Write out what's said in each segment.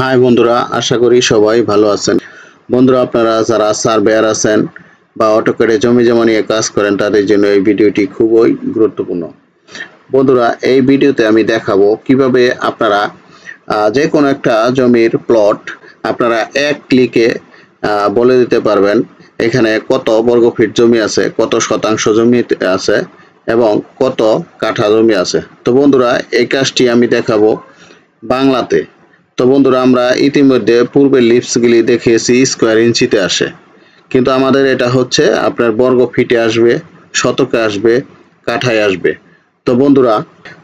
High বন্ধুরা, আশা করি সবাই ভালো আছেন। বন্ধুরা, আপনারা যারা সার্ভেয়ার আছেন বা অটোক্যাডে জমি জমা নিয়ে কাজ করেন তাদের জন্য এই ভিডিওটি খুবই গুরুত্বপূর্ণ। বন্ধুরা, এই ভিডিওতে আমি দেখাবো কিভাবে আপনারা যে কোনো একটা জমির প্লট আপনারা এক ক্লিকে বলে দিতে পারবেন এখানে কত বর্গফিট জমি আছে, কত শতাংশ জমি আছে এবং কত কাঠা জমি আছে। তো বন্ধুরা, এই কাজটি আমি দেখাবো বাংলাতে। তো বন্ধুরা, আমরা ইতিমধ্যে পূর্বের লিপসগুলি দেখিয়েছি স্কোয়ার ইঞ্চিতে আসে, কিন্তু আমাদের এটা হচ্ছে আপনার বর্গ ফিটে আসবে, শতকে আসবে, কাঠায় আসবে। তো বন্ধুরা,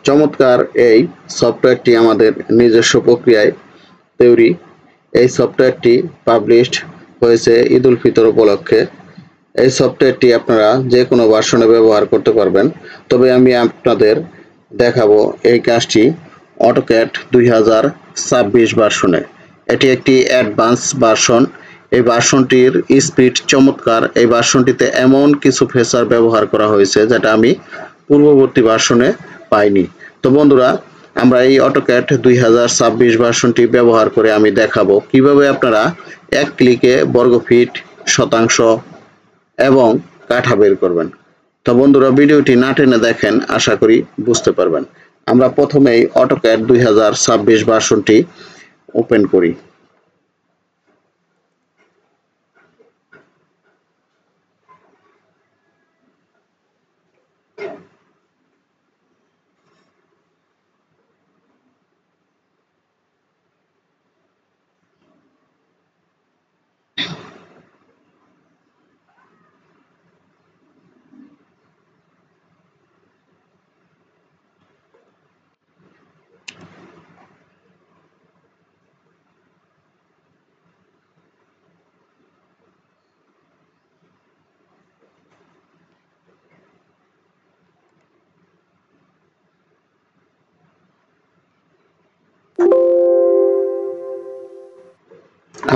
চমৎকার এই সফটওয়্যারটি আমাদের নিজস্ব প্রক্রিয়ায় তৈরি। এই সফটওয়্যারটি পাবলিশড হয়েছে ঈদ উল ফিতর উপলক্ষে। এই সফটওয়্যারটি আপনারা যে কোনো ভার্সনে ব্যবহার করতে পারবেন, তবে আমি আপনাদের দেখাবো এই কাজটি অটোক্যাড 2026 ভার্সনে। এটি একটি অ্যাডভান্স ভার্সন। এই ভার্সনটির স্পিড চমৎকার। এই ভার্সনটিতে এমন কিছু ফিচার ব্যবহার করা হয়েছে যেটা আমি পূর্ববর্তী ভার্সনে পাইনি। তো বন্ধুরা, আমরা এই অটোক্যাড 2026 ভার্সনটি ব্যবহার করে আমি দেখাবো কিভাবে আপনারা এক ক্লিকে বর্গফিট, শতাংশ এবং কাঠা বের করবেন। তো বন্ধুরা, ভিডিওটি না টেনে দেখেন, আশা করি বুঝতে পারবেন। আমরা প্রথমেই অটোক্যাড 2026 ভার্সনটি ওপেন করি।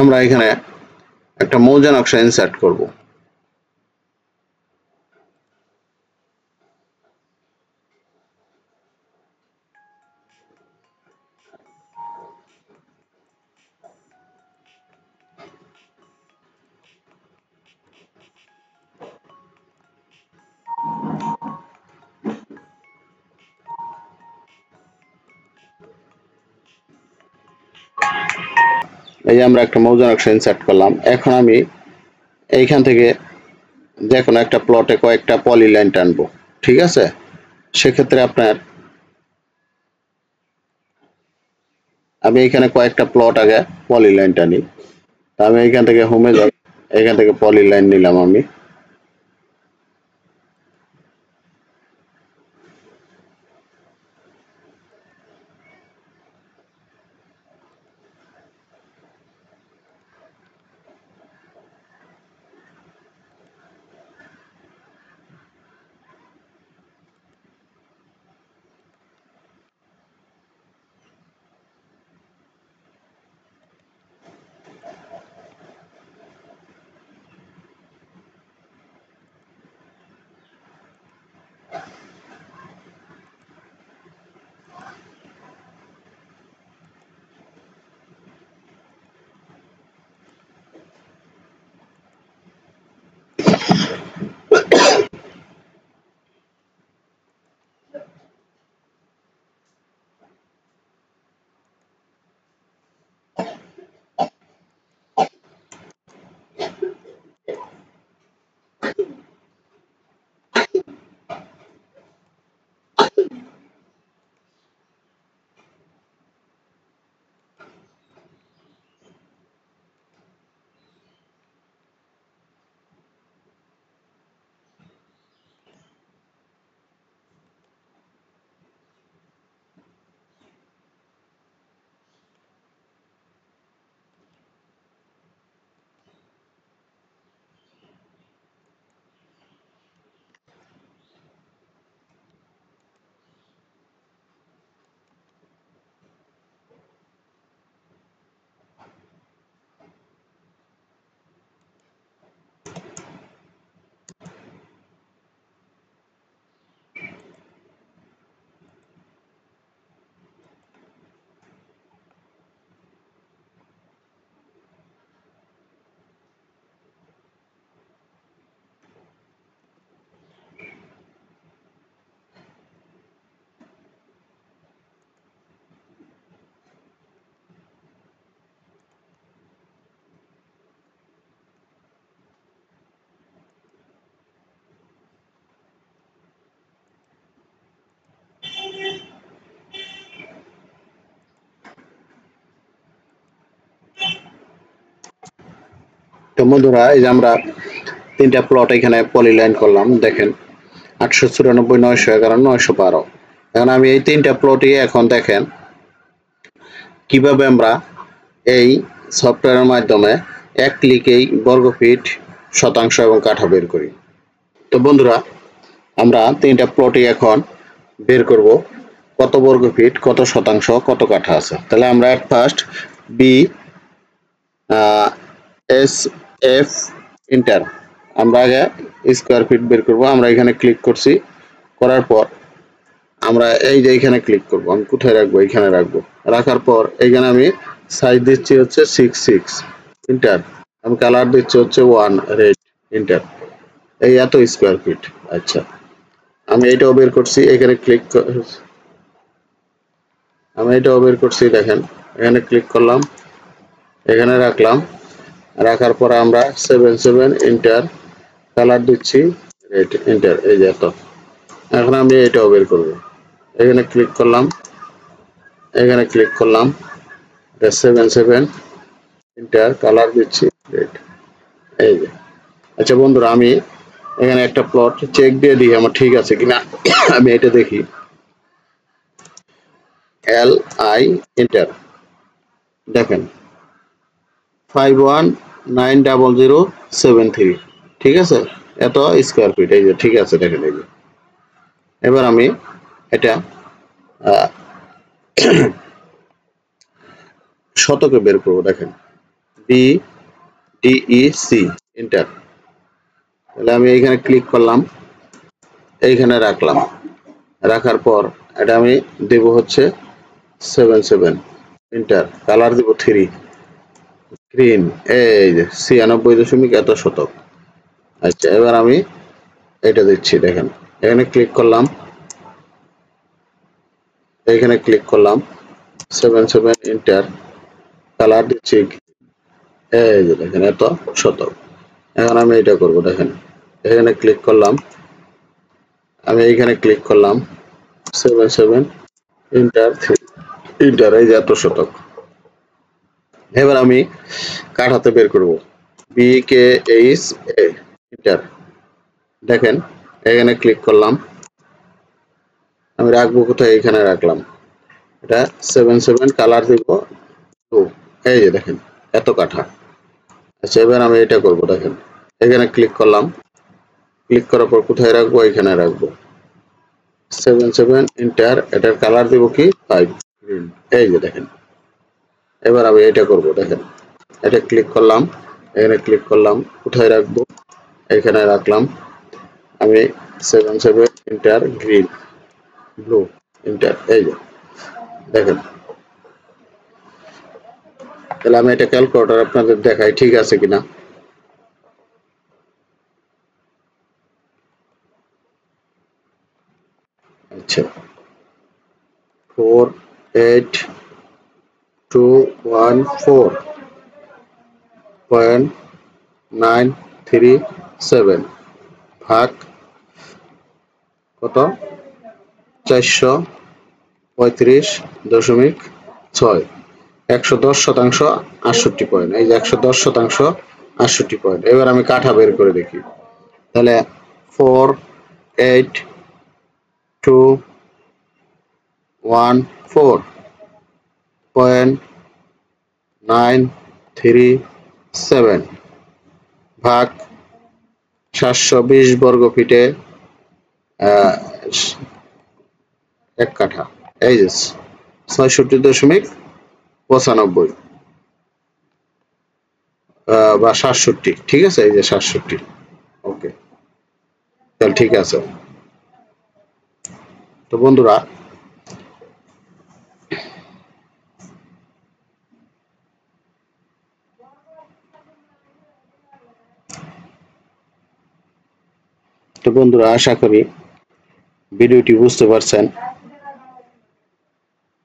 আমরা এখানে একটা মৌজা নকশা ইনসার্ট করব। এই যে আমরা একটা মৌজা নকশা ইনসার্ট করলাম। এখন আমি এইখান থেকে যে কোনো একটা প্লটে কয়েকটা পলি লাইন টানবো। ঠিক আছে? সেক্ষেত্রে আপনার আমি এখানে কয়েকটা প্লট আগে পলি লাইন টানি। আমি এখান থেকে হোমে যাব, এখান থেকে পলি লাইন নিলাম আমি। বন্ধুরা এই যে আমরা তিনটা প্লট এখানে পলিলাইন করলাম, দেখেন 894, 911, 912। এখন আমি এই তিনটা প্লটই এখন দেখেন কিভাবে আমরা এই সফটওয়্যারের মাধ্যমে এক ক্লিকেই বর্গফিট, শতাংশ এবং কাঠা বের করি। তো বন্ধুরা আমরা তিনটা প্লটই এখন বের করব কত বর্গফিট, কত শতাংশ, কত কাঠা আছে। তাহলে আমরা at first B S F enter, আমরা আগে স্কোয়ার ফিট বের করব। আমরা এখানে ক্লিক করছি, করার পর আমরা এই যে এখানে ক্লিক করব। আমি কোথায় রাখবো? এখানে রাখবো। রাখার পর এখানে আমি সাইজ দিচ্ছি হচ্ছে 66 ইন্টার, আমি কালার দিচ্ছি হচ্ছে 1 রেড ইন্টার, এই এত স্কোয়ার ফিট। আচ্ছা, আমি এইটাও বের করছি, এখানে ক্লিক, আমি এটাও বের করছি, দেখেন এখানে ক্লিক করলাম, এখানে রাখলাম। রাখার পর আমরা 77 ইন্টার, কালার দিচ্ছি রেড ইন্টার, এই যে এত। এখন আমি এটাও বের করব, এখানে ক্লিক করলাম, এখানে ক্লিক করলাম, 77 ইন্টার, কালার দিচ্ছি রেড, এই যে। আচ্ছা বন্ধুরা, আমি এখানে একটা প্লট চেক দিয়ে দিই আমার ঠিক আছে কিনা। আমি এটা দেখি, এল আই ইন্টার, দেখেন 51900073, ঠিক আছে, এত স্কোয়ার ফিট, এই যে ঠিক আছে, দেখেন এই যে। এবার আমি এটা শতকে বের করবো, দেখেন বি ডিই সি ইন্টার, তাহলে আমি এইখানে ক্লিক করলাম, এইখানে রাখলাম। রাখার পর এটা আমি দেব হচ্ছে 77 ইন্টার, কালার দেব 3 গ্রিন, এই যে 96 এত শতক। আচ্ছা, এবার আমি এটা দিচ্ছি, দেখেন এখানে ক্লিক করলাম, এখানে ক্লিক করলাম, 77 ইন্টার, কালার দিচ্ছি, এই যে দেখেন এত শতক। এখন আমি এটা করব, দেখেন এখানে ক্লিক করলাম, আমি এইখানে ক্লিক করলাম, 77 ইন্টার 3 ইন্টার, এই যে এত শতক। এবার আমি কাঠাতে বের করব, B K H A enter, দেখেন এখানে ক্লিক করলাম, আমি রাখবো কোথায়? এখানে রাখলাম, এটা 77, কালার দিব 2, এই যে দেখেন এত কাঠা। আচ্ছা, এবার আমি এটা করব, দেখেন এখানে ক্লিক করলাম, ক্লিক করার পর কোথায় রাখবো? এখানে রাখবো, 77 ইন্টার, এটার কালার দিব কি 5 গ্রিন, এই যে দেখেন। এবার আমি এটা করব, দেখেন এটা ক্লিক করলাম, এখানে ক্লিক করলাম, কোথায় রাখবো? এখানে রাখলাম, আমি 77 ইন্টার গ্রিন ব্লু ইন্টার, এই যে দেখেন। তাহলে আমি এটা ক্যালকুলেটর আপনাদের দেখাই ঠিক আছে কিনা। আচ্ছা, 48214.937 ভাগ কত? 435.6, 110% 68 পয়েন্ট, এই যে 110% 68 পয়েন্ট। এবার আমি কাঠা বের করে দেখি, তাহলে 48214.937 ভাগ 720 বর্গ ফিটে 1 কাঠা, এই যে 66.95 বা 67, ঠিক আছে, এই যে 67। ওকে, তাহলে ঠিক আছে। তো বন্ধুরা আশা করি ভিডিওটি বুঝতে পারছেন।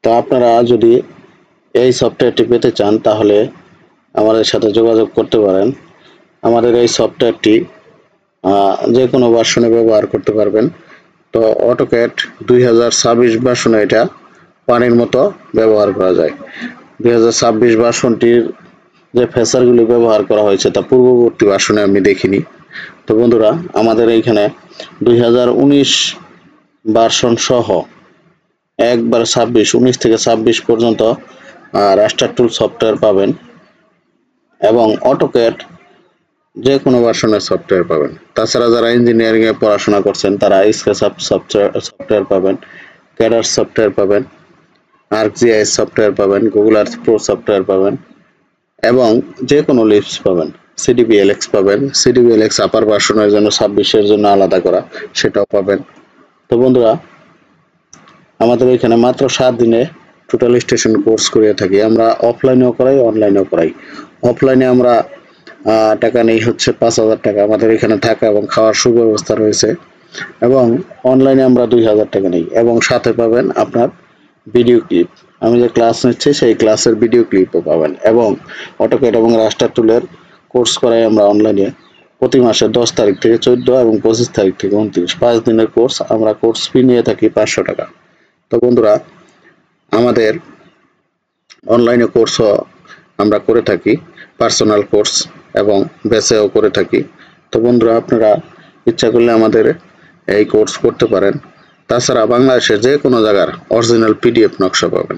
তো আপনারা যদি এই সফটওয়্যারটি পেতে চান তাহলে আমাদের সাথে যোগাযোগ করতে পারেন। আমাদের এই সফটওয়্যারটি যে কোনো ভার্সনে ব্যবহার করতে পারবেন। তো অটোক্যাড 2026 ভার্সনে এটা পানির মতো ব্যবহার করা যায়। 2026 ভার্সনটির যে ফেসারগুলি ব্যবহার করা হয়েছে তা পূর্ববর্তী ভার্সনে আমি দেখিনি। তো বন্ধুরা, আমাদের এইখানে 2019 ভার্সন সহ একবার 19 থেকে 26 পর্যন্ত রাস্টার টুল সফটওয়্যার পাবেন এবং অটোক্যাড যে কোনো ভার্সনের সফটওয়্যার পাবেন। তাছাড়া যারা ইঞ্জিনিয়ারিং এ পড়াশোনা করছেন তারা স্কেচআপ সফটওয়্যার পাবেন, ক্যাডার সফটওয়্যার পাবেন, আর্কজিআইএস সফটওয়্যার পাবেন, গুগল আর্থ প্রো সফটওয়্যার পাবেন এবং যে কোনো লিপস পাবেন। সিডিবিএলএক্স পাবেন, সিডিবিএলএক্স আপার ভার্সনের জন্য 26-এর জন্য আলাদা করা, সেটাও পাবেন। তো বন্ধুরা, আমাদের এখানে মাত্র 7 দিনে টোটাল স্টেশন কোর্স করিয়ে থাকি। আমরা অফলাইনেও করাই, অনলাইনেও করাই। অফলাইনে আমরা টাকা নেই হচ্ছে 5,000 টাকা, আমাদের এখানে থাকা এবং খাওয়ার সুব্যবস্থা রয়েছে, এবং অনলাইনে আমরা 2,000 টাকা নেই এবং সাথে পাবেন আপনার ভিডিও ক্লিপ। আমি যে ক্লাস নিচ্ছি সেই ক্লাসের ভিডিও ক্লিপও পাবেন এবং অটোক্যাড এবং রাস্টার টুলের কোর্স করাই আমরা অনলাইনে প্রতি মাসে 10 তারিখ থেকে 14 এবং 25 তারিখ থেকে 29, 5 দিনের কোর্স। আমরা কোর্স ফি নিয়ে থাকি 500 টাকা। তো বন্ধুরা, আমাদের অনলাইনে কোর্সও আমরা করে থাকি, পার্সোনাল কোর্স এবং ব্যাচেও করে থাকি। তো বন্ধুরা, আপনারা ইচ্ছা করলে আমাদের এই কোর্স করতে পারেন। তাছাড়া বাংলাদেশের যে কোনো জায়গার অরিজিনাল পিডিএফ নকশা পাবেন,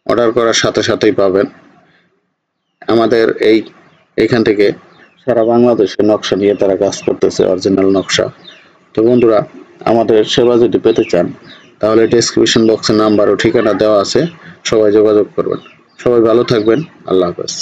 অর্ডার করার সাথে সাথেই পাবেন। আমাদের এইখান থেকে সারা বাংলাদেশে নকশা নিয়ে তারা কাজ করতেছে, অরিজিনাল নকশা। তো বন্ধুরা, আমাদের সেবা যদি পেতে চান তাহলে ডেসক্রিপশন বক্সে নাম্বার ও ঠিকানা দেওয়া আছে, সবাই যোগাযোগ করবেন। সবাই ভালো থাকবেন। আল্লাহ হাফেজ।